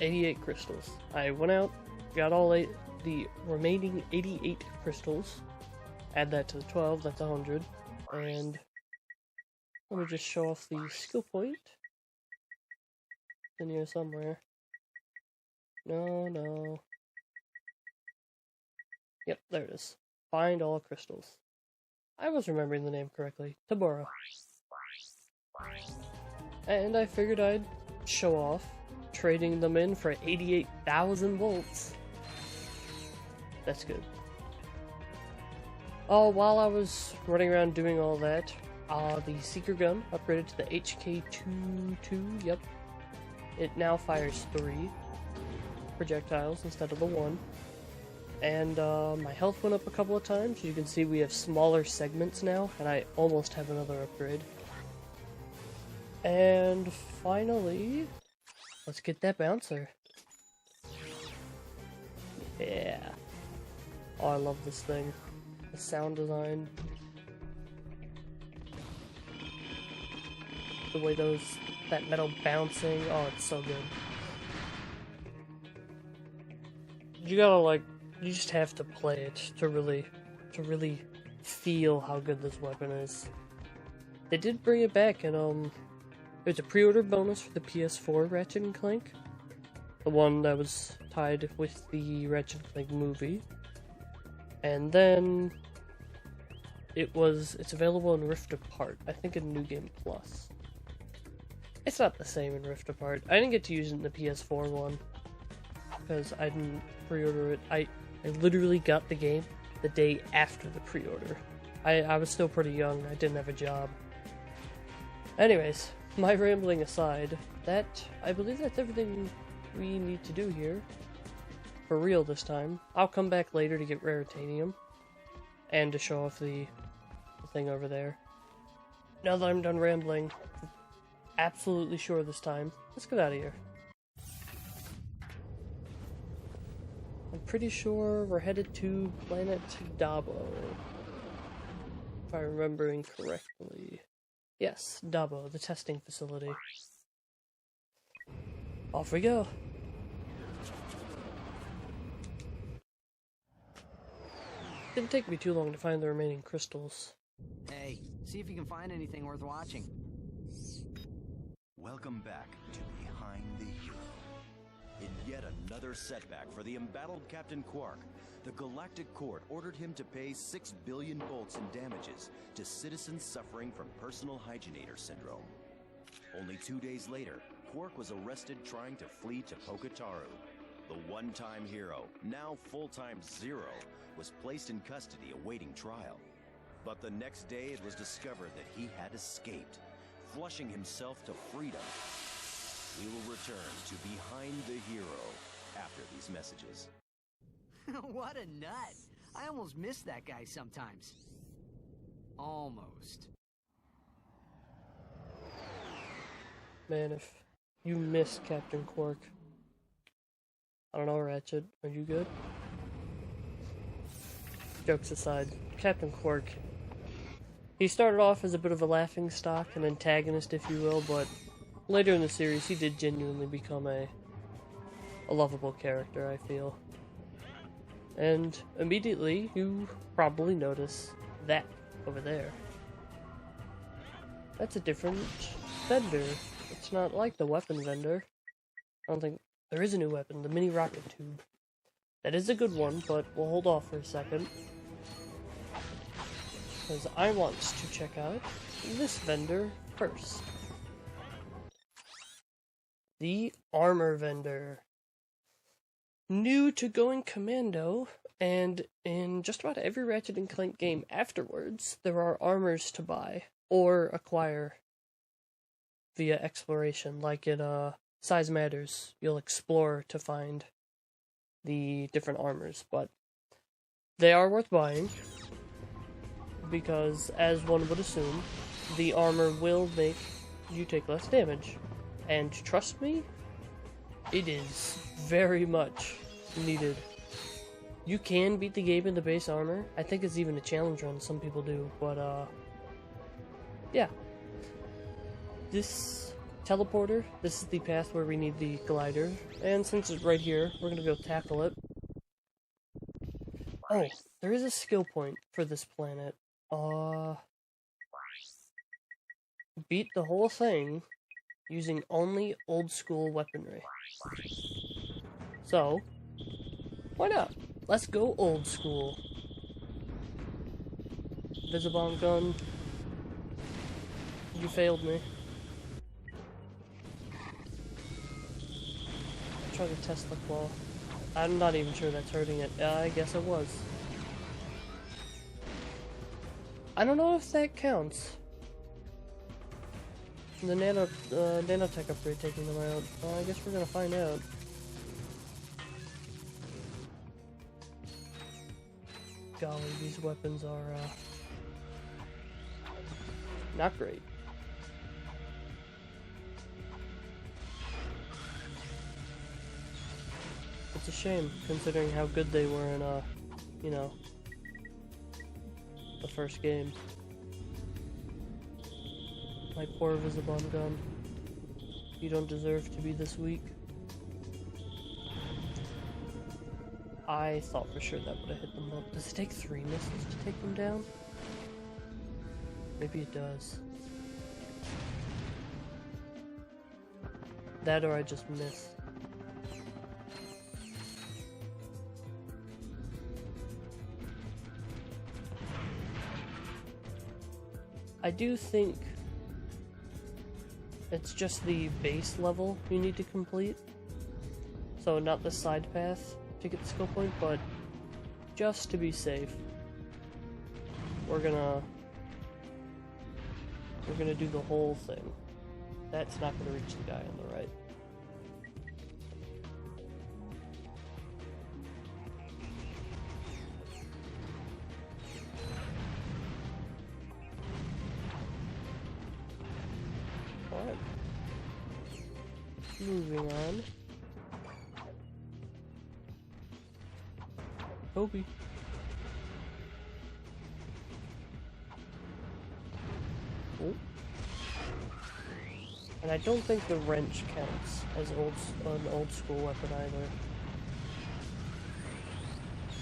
88 crystals. I went out, got the remaining 88 crystals, add that to the 12, that's 100, and let me just show off the skill point. It's in here somewhere. No. Yep, there it is. Find all crystals. I was remembering the name correctly. Tabora. And I figured I'd show off trading them in for 88,000 volts. That's good. Oh, while I was running around doing all that, the Seeker gun upgraded to the HK22, yep. It now fires 3 projectiles instead of the 1. And my health went up a couple of times. You can see we have smaller segments now, and I almost have another upgrade. And finally, let's get that bouncer. Yeah. Oh, I love this thing. The sound design. The way that metal bouncing. Oh, it's so good. You gotta you just have to play it to really feel how good this weapon is. They did bring it back, and there's a pre-order bonus for the PS4 Ratchet and Clank, the one that was tied with the Ratchet and Clank movie, and then it's available in Rift Apart. I think in New Game Plus. It's not the same in Rift Apart. I didn't get to use it in the PS4 one because I didn't pre-order it. I literally got the game the day after the pre-order. I was still pretty young, I didn't have a job. Anyways, my rambling aside, I believe that's everything we need to do here. For real this time. I'll come back later to get Raritanium. And to show off the thing over there. Now that I'm done rambling, absolutely sure this time, let's get out of here. I'm pretty sure we're headed to Planet Dobbo. If I'm remembering correctly. Yes, Dobbo, the testing facility. Off we go. Didn't take me too long to find the remaining crystals. Hey, see if you can find anything worth watching. Welcome back to Behind the Hero. In yet another setback for the embattled Captain Quark, the Galactic Court ordered him to pay 6 billion volts in damages to citizens suffering from personal hygienator syndrome. Only 2 days later, Quark was arrested trying to flee to Poketaru. The one-time hero, now full-time Zero, was placed in custody awaiting trial. But the next day it was discovered that he had escaped, flushing himself to freedom. We will return to Behind the Hero after these messages. What a nut! I almost miss that guy sometimes. Almost. Man, if you miss Captain Quark. I don't know, Ratchet. Are you good? Jokes aside, Captain Quark, he started off as a bit of a laughingstock, an antagonist if you will, but later in the series he did genuinely become a lovable character, I feel. And immediately you probably notice that over there. That's a different vendor. It's not like the weapon vendor. I don't think there is a new weapon, the mini rocket tube. That is a good one, but we'll hold off for a second. Because I want to check out this vendor first. The armor vendor. New to Goin Commando, and in just about every Ratchet and Clank game afterwards, there are armors to buy or acquire via exploration, like in Size Matters. You'll explore to find the different armors, but they are worth buying because, as one would assume, the armor will make you take less damage. And trust me, it is very much needed. You can beat the game in the base armor. I think it's even a challenge run, some people do, but yeah. This teleporter. This is the path where we need the glider. And since it's right here, we're gonna go tackle it. Oh, there is a skill point for this planet. Beat the whole thing using only old school weaponry. So, why not? Let's go old school. Visibomb gun. You failed me. Try to test the claw. I'm not even sure that's hurting it. I guess it was. I don't know if that counts. The nanotech upgrade taking them out. I guess we're gonna find out. Golly, these weapons are not great. It's a shame, considering how good they were in, you know, the first game. My poor Visibomb gun. You don't deserve to be this weak. I thought for sure that would have hit them up. Does it take 3 missiles to take them down? Maybe it does. That or I just miss. I do think it's just the base level you need to complete. So not the side path to get the skill point, but just to be safe, we're gonna do the whole thing. That's not gonna reach the guy on the right. Alright. Moving on. Toby. Oh. And I don't think the wrench counts as an old school weapon either.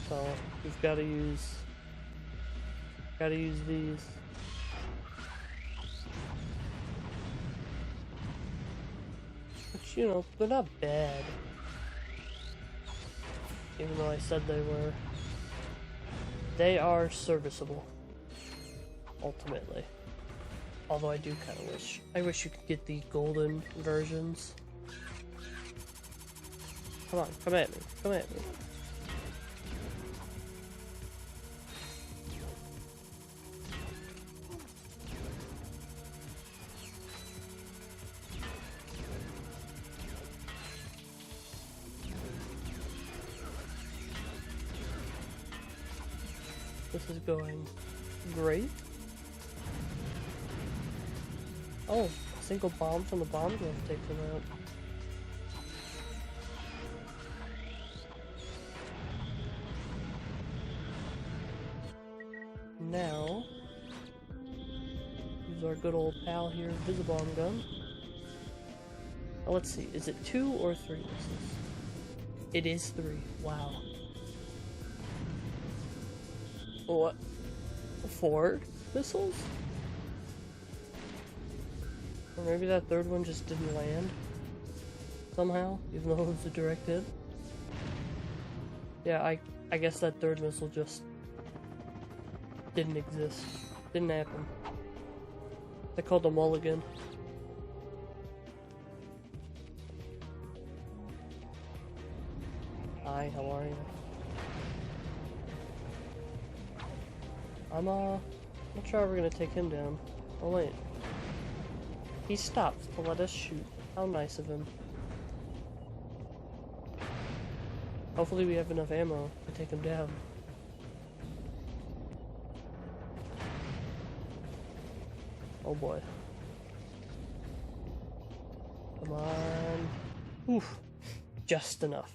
So we've got to use these. Which, you know, they're not bad. Even though I said they were. They are serviceable. Ultimately. Although I do kind of wish. I wish you could get the golden versions. Come on, come at me. Come at me. This is going great. Oh, a single bomb from the bomb glove takes him out. Now, use our good old pal here, Visibomb gun. Now let's see, is it 2 or 3 missiles? It is 3. Wow. What? 4 missiles? Or maybe that third one just didn't land somehow, even though it was a direct hit. Yeah, I guess that third missile just didn't exist. Didn't happen. They called a mulligan. Hi, how are you? I'm not sure how we're gonna take him down. Oh wait. He stopped to let us shoot. How nice of him. Hopefully we have enough ammo to take him down. Oh boy. Come on. Oof. Just enough.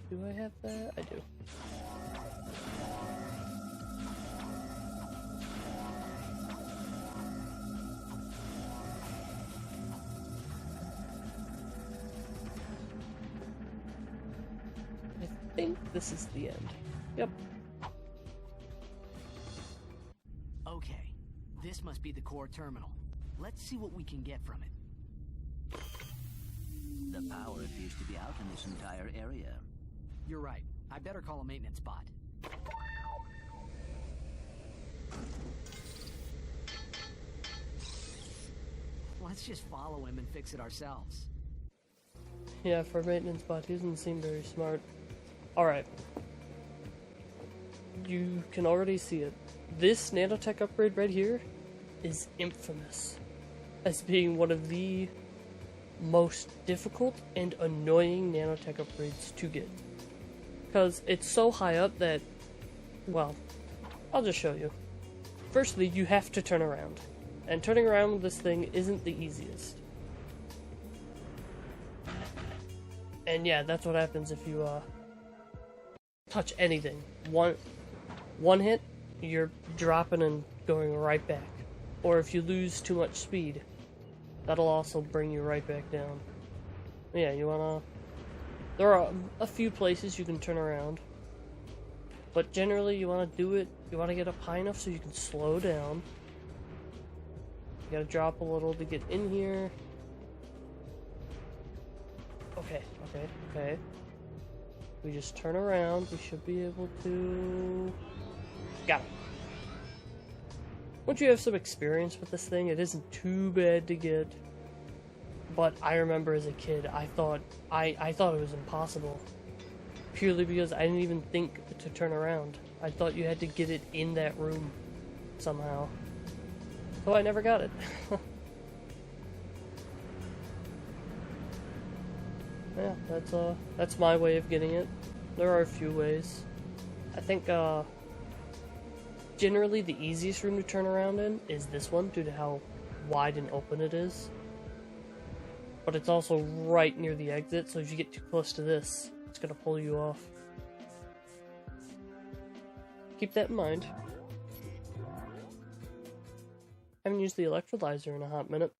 Do I have that? I do. think this is the end. Yep. Okay, this must be the core terminal. Let's see what we can get from it. The power appears to be out in this entire area. You're right. I better call a maintenance bot. Let's just follow him and fix it ourselves. Yeah, for a maintenance bot, he doesn't seem very smart. Alright. You can already see it. This nanotech upgrade right here is infamous as being one of the most difficult and annoying nanotech upgrades to get. Because it's so high up that, well, I'll just show you. Firstly, you have to turn around. And turning around with this thing isn't the easiest. And yeah, that's what happens if you touch anything. One hit, you're dropping and going right back. Or if you lose too much speed, that'll also bring you right back down. Yeah, you wanna... There are a few places you can turn around. But generally you wanna do it, you wanna get up high enough so you can slow down. You gotta drop a little to get in here. Okay. We just turn around, we should be able to... Got it. Once you have some experience with this thing, it isn't too bad to get. But I remember as a kid, I thought it was impossible. Purely because I didn't even think to turn around. I thought you had to get it in that room somehow. So I never got it. Yeah, that's my way of getting it. There are a few ways. I think generally the easiest room to turn around in is this one due to how wide and open it is. But it's also right near the exit, so if you get too close to this, it's gonna pull you off. Keep that in mind. I haven't used the electrolyzer in a hot minute.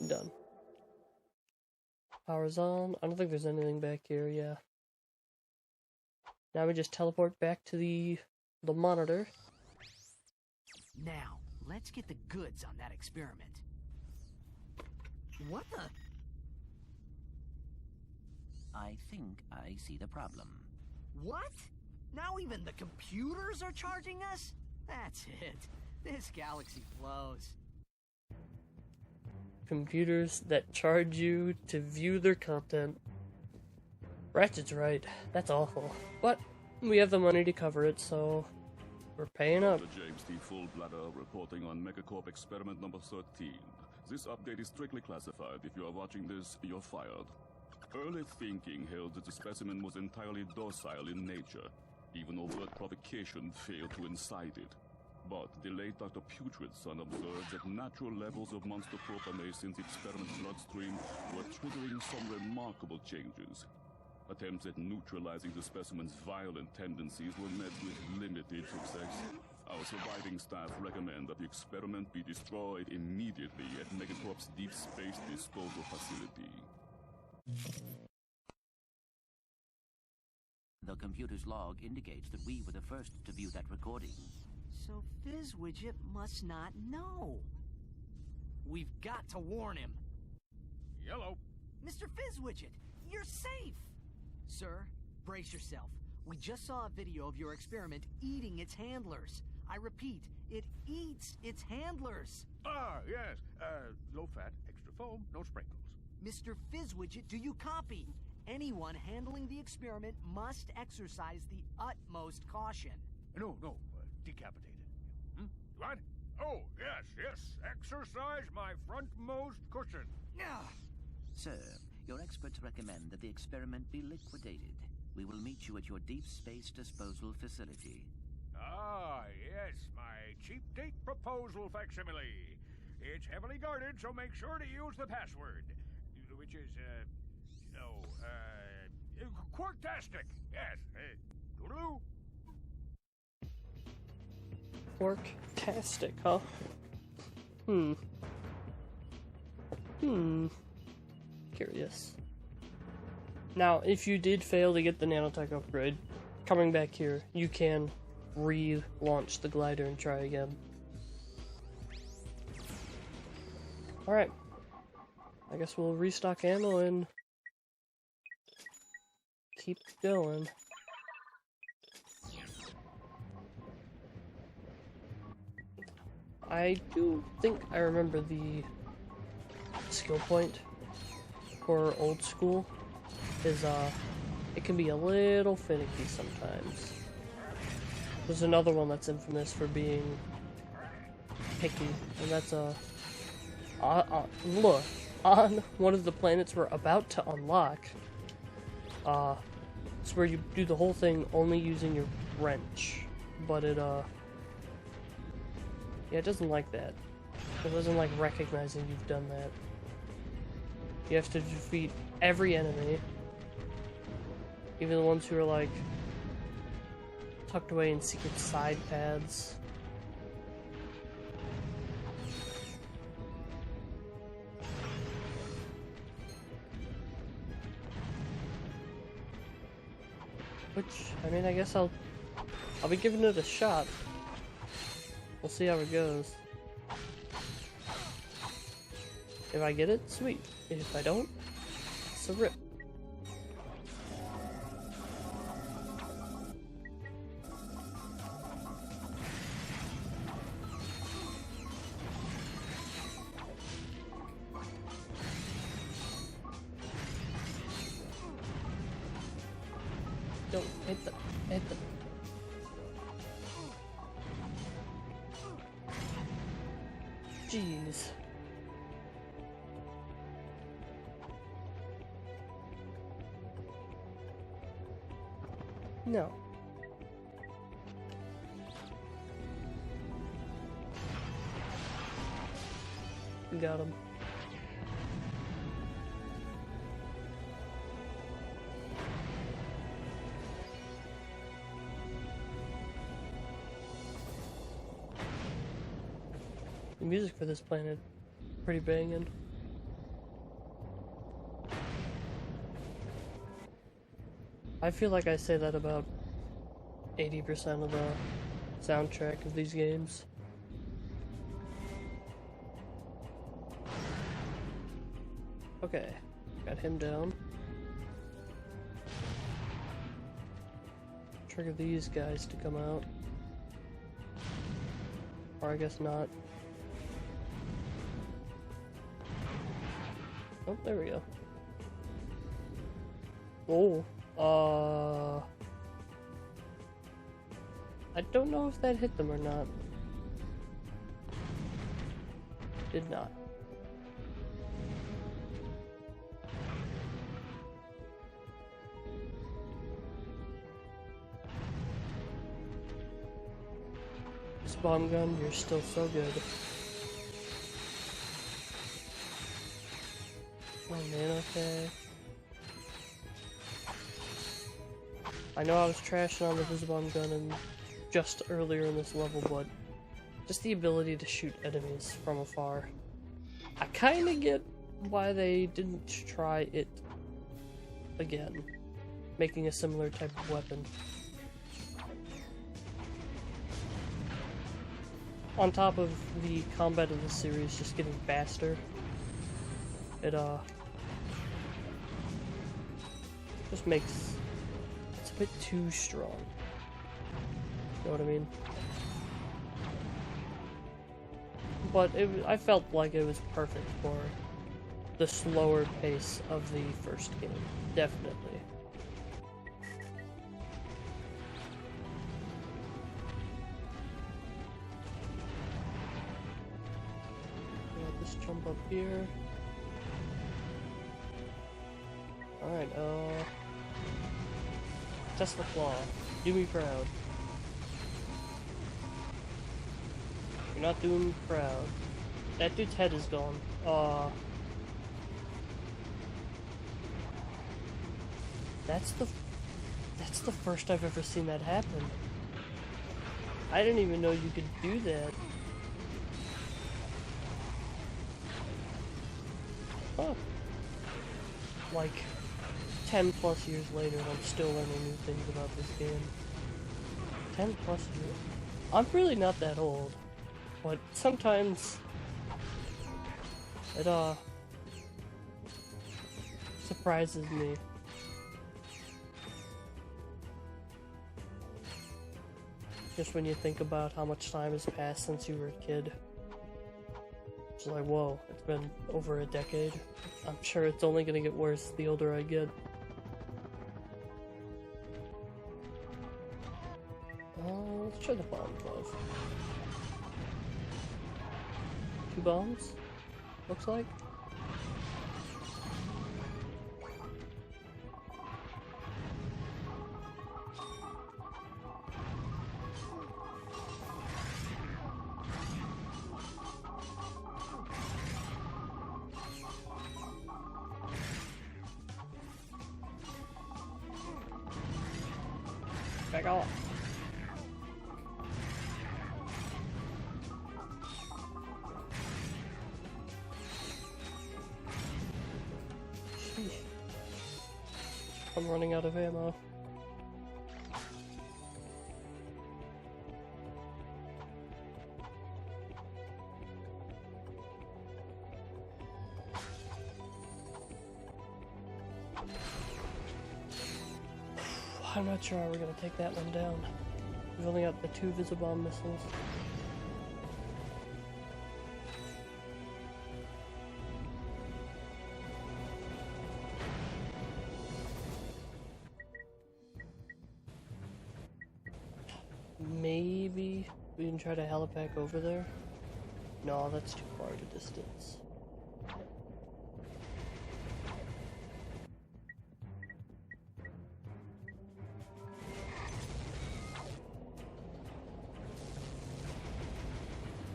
Done. Power's on. I don't think there's anything back here, yeah. Now we just teleport back to the monitor. Now, let's get the goods on that experiment. What the? I think I see the problem. What? Now even the computers are charging us? That's it. This galaxy blows. Computers that charge you to view their content. Ratchet's right. That's awful. But we have the money to cover it, so we're paying up. James D. Fullbladder reporting on Megacorp experiment number 13. This update is strictly classified. If you are watching this, you're fired. Early thinking held that the specimen was entirely docile in nature. Even overt provocation failed to incite it. But the late Dr. Putrid's son observed that natural levels of monster propamase in the experiment's bloodstream were triggering some remarkable changes. Attempts at neutralizing the specimen's violent tendencies were met with limited success. Our surviving staff recommend that the experiment be destroyed immediately at Megacorp's deep space disposal facility. The computer's log indicates that we were the first to view that recording. So Fizzwidget must not know. We've got to warn him. Yellow. Mr. Fizzwidget, you're safe! Sir, brace yourself. We just saw a video of your experiment eating its handlers. I repeat, it eats its handlers. Ah, yes. Low fat, extra foam, no sprinkles. Mr. Fizzwidget, do you copy? Anyone handling the experiment must exercise the utmost caution. No, decapitated. What? Oh, yes. Exercise my frontmost cushion. Sir, your experts recommend that the experiment be liquidated. We will meet you at your deep space disposal facility. Ah, yes, my cheap date proposal facsimile. It's heavily guarded, so make sure to use the password. Which is, Quarktastic. Yes. Toodaloo. Quarktastic. Fantastic, huh? Curious. Now, if you did fail to get the nanotech upgrade, coming back here, you can relaunch the glider and try again. Alright. I guess we'll restock ammo and keep going. I do think I remember the skill point for old school is it can be a little finicky sometimes. There's another one that's infamous for being picky, and that's look, on one of the planets we're about to unlock, it's where you do the whole thing only using your wrench, but it yeah, it doesn't like that. It doesn't like recognizing you've done that. You have to defeat every enemy, even the ones who are like tucked away in secret side paths. Which, I mean, I guess I'll be giving it a shot. We'll see how it goes. If I get it, sweet. If I don't, it's a rip. Don't hit them. Hit them. Jeez. No. We got him. The music for this planet, pretty banging. I feel like I say that about 80% of the soundtrack of these games. Okay, got him down. Trigger these guys to come out. Or I guess not. Oh, there we go. Oh. I don't know if that hit them or not. Did not. This bomb gun, you're still so good. Oh man, okay. I know I was trashing on the Visibomb gun and just earlier in this level, but just the ability to shoot enemies from afar. I kinda get why they didn't try it again, making a similar type of weapon. On top of the combat of the series just getting faster, it just makes it's a bit too strong. You know what I mean? But I felt like it was perfect for the slower pace of the first game. Definitely. Just jump up here. Alright, Tesla Claw. Do me proud. You're not doing me proud. That dude's head is gone. That's the first I've ever seen that happen. I didn't even know you could do that. like 10 plus years later and I'm still learning new things about this game. 10 plus years? I'm really not that old, but sometimes it surprises me. Just when you think about how much time has passed since you were a kid. It's like, whoa, it's been over a decade. I'm sure it's only gonna get worse the older I get. Let's try the bomb glove. 2 bombs? Looks like. Back off. Sheesh. I'm running out of ammo. I'm not sure how we're gonna take that one down. We've only got the 2 Visibomb missiles. Maybe we can try to helipack over there? No, that's too far to distance.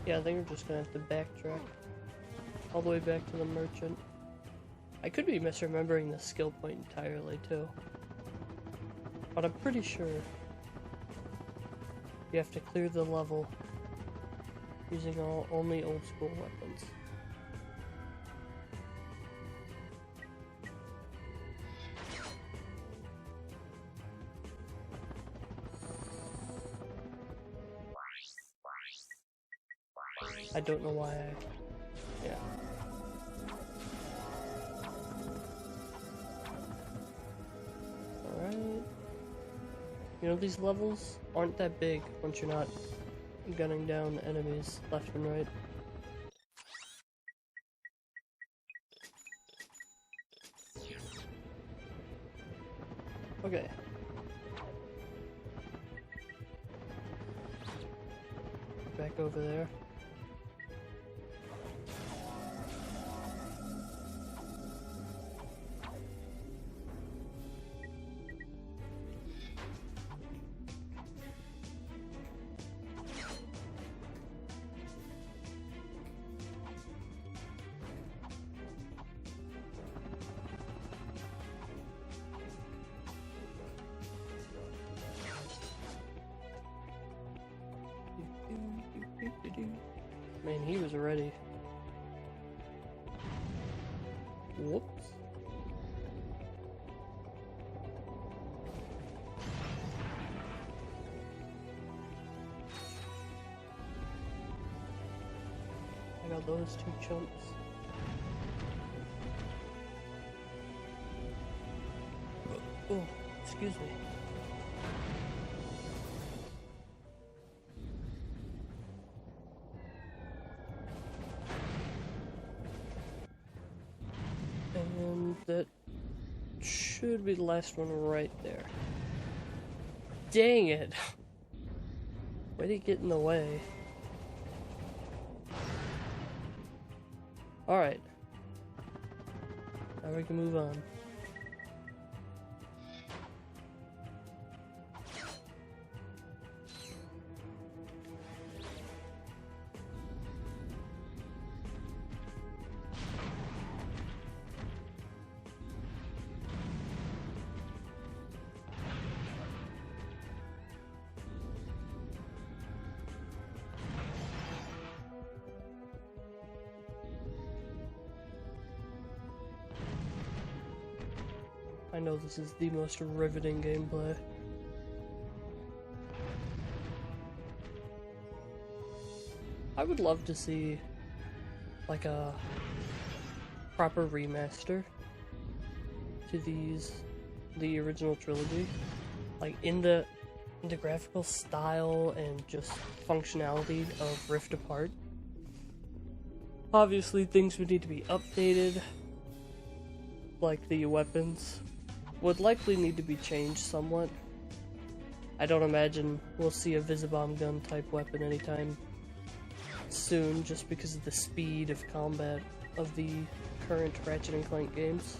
Yeah, I think we're just gonna have to backtrack all the way back to the merchant. I could be misremembering the skill point entirely too, but I'm pretty sure you have to clear the level using only old school weapons. I don't know why yeah. Alright. You know, these levels aren't that big once you're not gunning down enemies left and right. Okay. Back over there. Man, he was ready. Whoops. I got those 2 chumps. Oh, excuse me. And that should be the last one right there. Dang it! Why did he get in the way? Alright. Now we can move on. I know this is the most riveting gameplay. I would love to see like a proper remaster to the original trilogy, like in the graphical style and just functionality of Rift Apart. Obviously things would need to be updated, like the weapons would likely need to be changed somewhat. I don't imagine we'll see a Visibomb gun type weapon anytime soon, just because of the speed of combat of the current Ratchet and Clank games.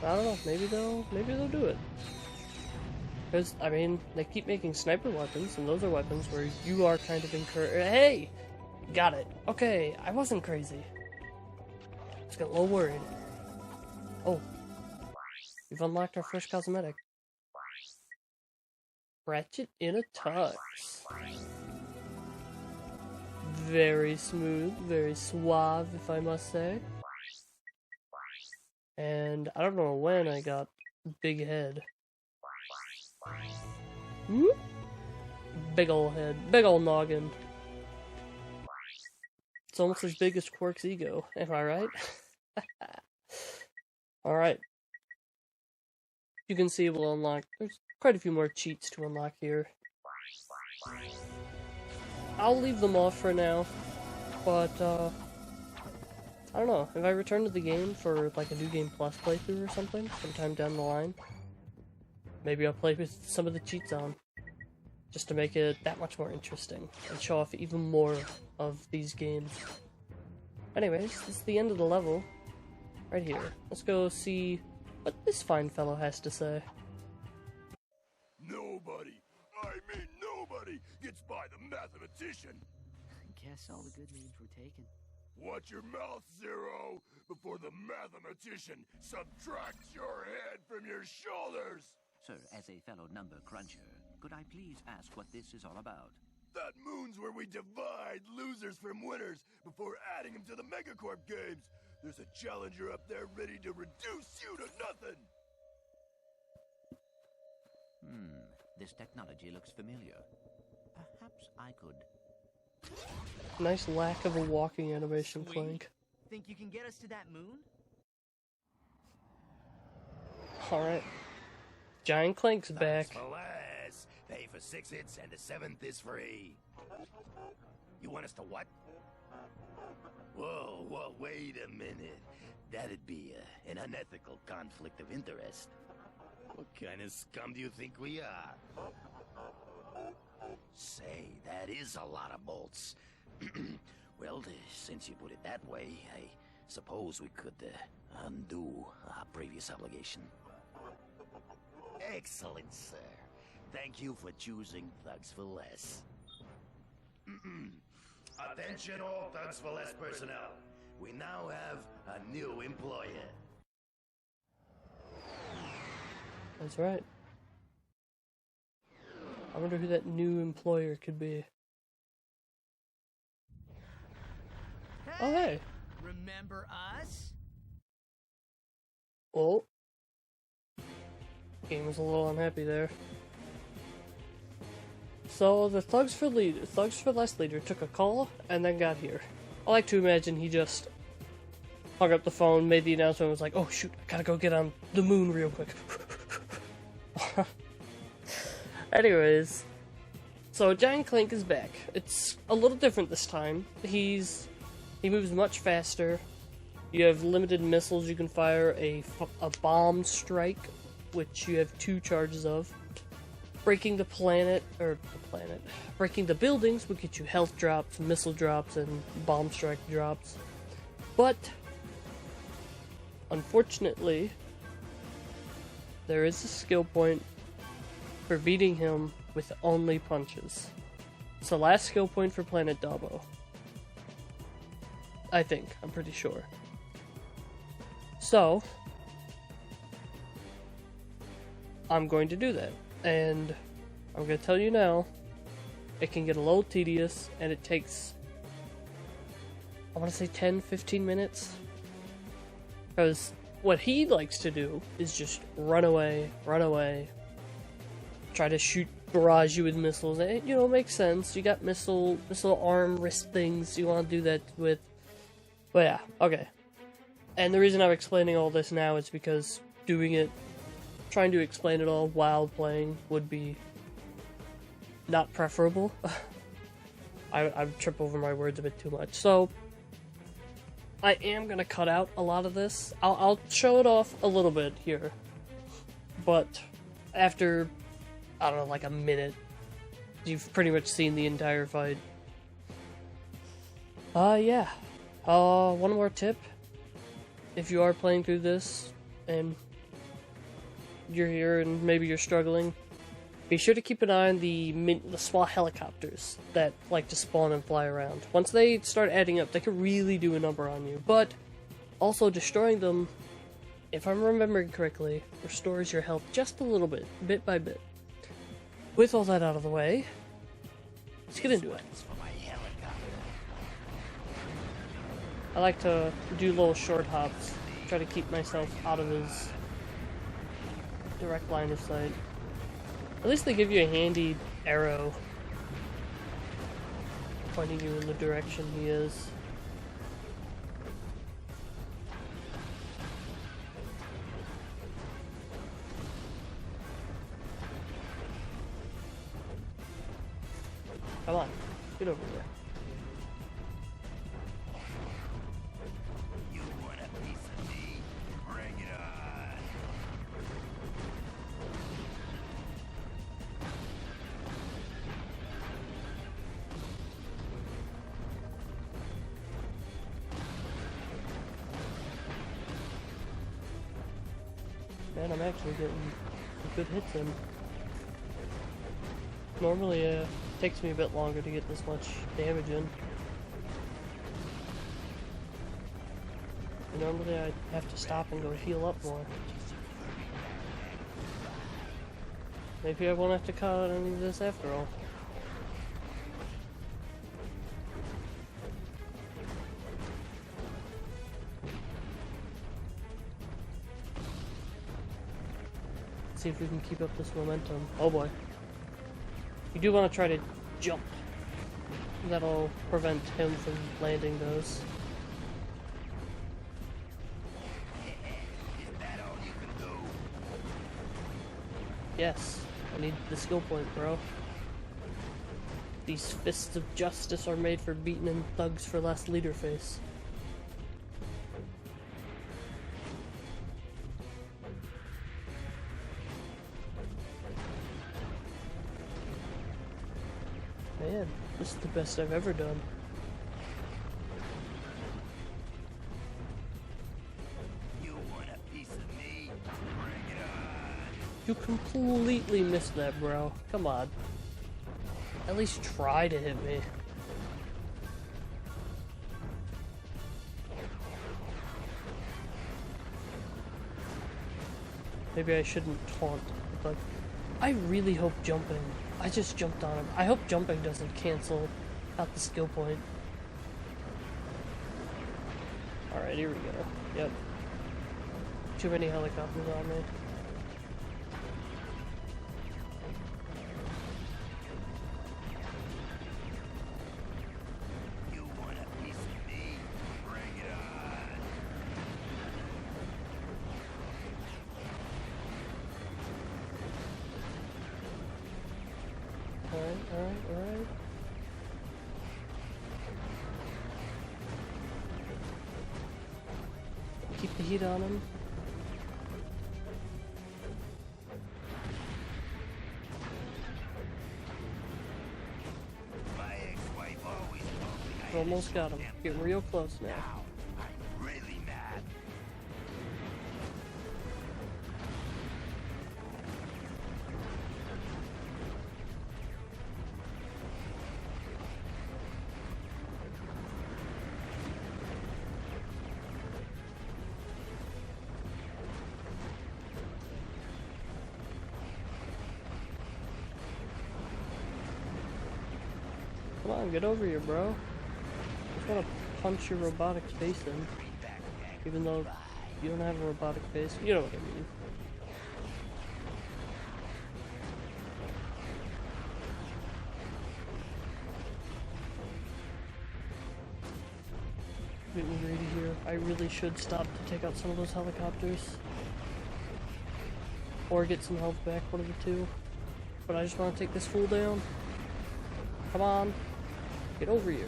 I don't know, maybe they'll do it. Because, I mean, they keep making sniper weapons, and those are weapons where you are kind of hey! Got it. Okay, I wasn't crazy. Just got a little worried. Oh. We've unlocked our first cosmetic. Ratchet in a tux. Very smooth, very suave, if I must say. And I don't know when I got big head. Whoop. Big ol' head, big ol' noggin. It's almost as big as Quark's ego, am I right? Alright. You can see we'll unlock, there's quite a few more cheats to unlock here. I'll leave them off for now, but I don't know, if I return to the game for like a New Game Plus playthrough or something, sometime down the line, maybe I'll play with some of the cheats on, just to make it that much more interesting, and show off even more of these games. Anyways, this is the end of the level, right here. Let's go see what this fine fellow has to say. Nobody, I mean nobody, gets by the mathematician. I guess all the good names were taken. Watch your mouth, Zero, before the mathematician subtracts your head from your shoulders. Sir, as a fellow number cruncher, could I please ask what this is all about? That moon's where we divide losers from winners before adding them to the Megacorp games. There's a challenger up there ready to reduce you to nothing. This technology looks familiar. Perhaps I could... Nice lack of a walking animation, Clank. Think you can get us to that moon? Alright. Giant Clank's back. Thanks for less. Pay for 6 hits and the 7th is free. You want us to what? Whoa, wait a minute. That'd be an unethical conflict of interest. What kind of scum do you think we are? Say, that is a lot of bolts. Well, since you put it that way, I suppose we could undo our previous obligation. Excellent, sir. Thank you for choosing Thugs for Less. Attention all Thugs for Less personnel. We now have a new employer. That's right. I wonder who that new employer could be. Oh, hey. Remember us? Oh. Game was a little unhappy there. So the Thugs for Less leader took a call and then got here. I like to imagine he just hung up the phone, made the announcement, and was like, oh shoot, I gotta go get on the moon real quick. Anyways, so Giant Clank is back. It's a little different this time. He moves much faster. You have limited missiles you can fire, a bomb strike, which you have 2 charges of. Breaking the breaking the buildings will get you health drops, missile drops, and bomb strike drops. But, unfortunately, there is a skill point for beating him with only punches. It's the last skill point for Planet Dobbo. I think, I'm pretty sure. So, I'm going to do that. And I'm going to tell you now, it can get a little tedious, and it takes, I want to say 10-15 minutes. Because what he likes to do is just run away, try to barrage you with missiles. It, you know, makes sense. You got missile arm wrist things you want to do that with. But yeah, okay. And the reason I'm explaining all this now is because trying to explain it all while playing would be not preferable. I trip over my words a bit too much. So, I am going to cut out a lot of this. I'll show it off a little bit here. But after, I don't know, like a minute, you've pretty much seen the entire fight. Yeah. One more tip. If you are playing through this, and you're here and maybe you're struggling, be sure to keep an eye on the small helicopters that like to spawn and fly around. Once they start adding up, they can really do a number on you. But also destroying them, if I'm remembering correctly, restores your health just a little bit by bit. With all that out of the way, let's get into it. I like to do little short hops, try to keep myself out of his direct line of sight. At least they give you a handy arrow pointing you in the direction he is. Come on, get over there. Man, I'm actually getting good hits in. Normally, it takes me a bit longer to get this much damage in. And normally, I have to stop and go heal up more. Maybe I won't have to cut out any of this after all. See if we can keep up this momentum. Oh boy. You do want to try to jump. That'll prevent him from landing those. Is that all you can do? Yes. I need the skill point, bro. These fists of justice are made for beating in thugs for less leader face. Man, this is the best I've ever done. You want a piece of me? Bring it on. You completely missed that, bro. Come on. At least try to hit me. Maybe I shouldn't taunt, but I really hope jumping. I just jumped on him. I hope jumping doesn't cancel out the skill point. Alright, here we go. Yep. Too many helicopters on me. You want a piece of me? Bring it on. Alright. Keep the heat on him. My ex-wife always told me I had Almost a got him. short Getting temper. real close now. Now, I'm really mad. Come on, get over here, bro. I just want to punch your robotic face in. Even though You don't have a robotic face. You know what I mean. Getting greedy here. I really should stop to take out some of those helicopters. Or get some health back, one of the two. But I just want to take this fool down. Come on. Get over here.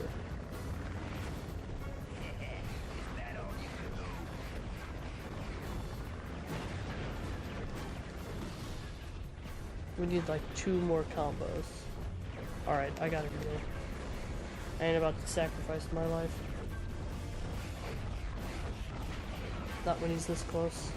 We need like 2 more combos. Alright, I gotta go. I ain't about to sacrifice my life. Not when he's this close.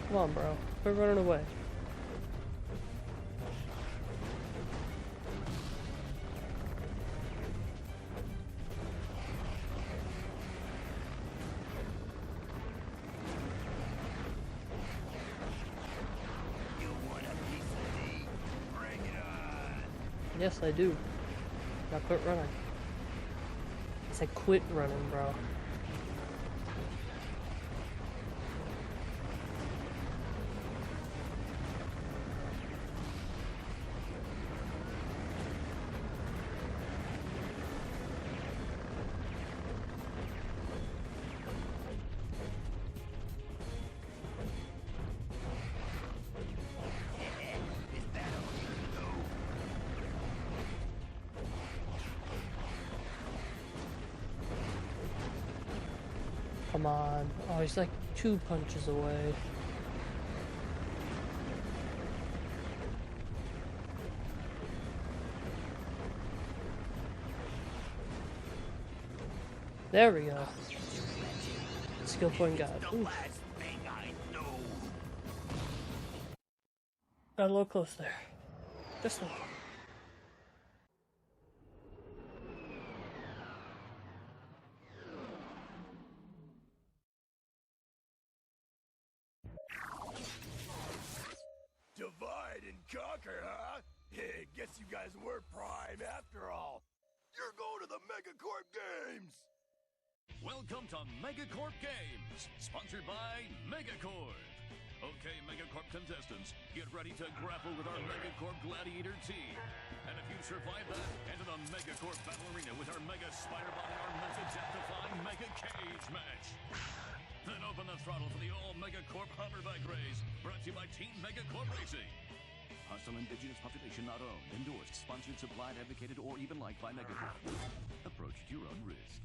Come on, bro. Quit running away. You want a piece of me? Bring it on! Yes, I do. Now quit running. I said quit running, bro. Come on. Oh, he's like 2 punches away. There we go. Skill point got it. Ooh. Got a little close there. Just a little. Divide and conquer, huh? Hey, guess you guys were prime after all. You're going to the Megacorp Games! Welcome to Megacorp Games, sponsored by Megacorp. Okay, Megacorp contestants, get ready to grapple with our Megacorp Gladiator team. And if you survive that, enter the Megacorp Battle Arena with our Mega Spider-Bot and our Mega Death-defying Mega Cage match. Then open the throttle for the all-Megacorp Hoverbike Race, brought to you by Team Megacorp Racing. Hostile indigenous population not owned, endorsed, sponsored, supplied, advocated, or even liked by Megacorp. Approach at your own risk.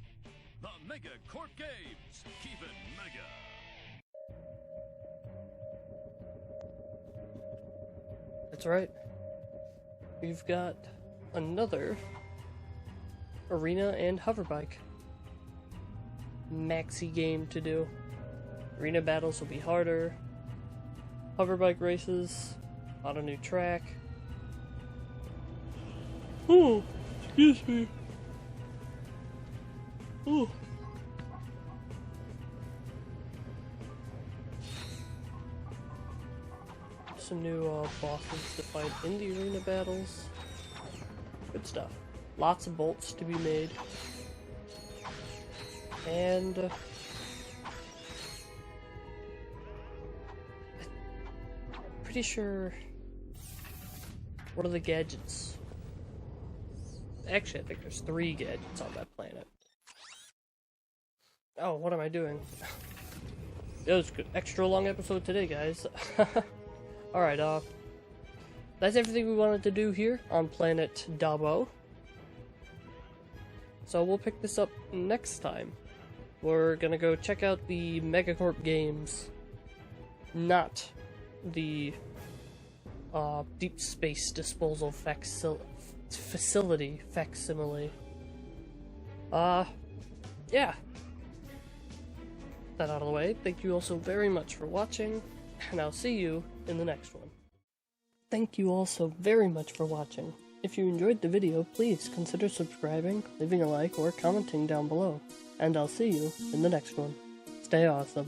The Megacorp Games. Keep it mega. That's right. We've got another arena and hoverbike maxi game to do. Arena battles will be harder. Hoverbike races on a new track. Oh, excuse me. Oh. Some new bosses to fight in the arena battles. Good stuff. Lots of bolts to be made. And I'm pretty sure. What are the gadgets? Actually, I think there's 3 gadgets on that planet. Oh, what am I doing? It was an extra long episode today, guys. Alright, that's everything we wanted to do here on Planet Dobbo. So we'll pick this up next time. We're gonna go check out the Megacorp Games, not the Deep Space Disposal Facility facsimile. Yeah. That out of the way, thank you all so very much for watching, and I'll see you in the next one. Thank you all so very much for watching. If you enjoyed the video, please consider subscribing, leaving a like, or commenting down below. And I'll see you in the next one. Stay awesome.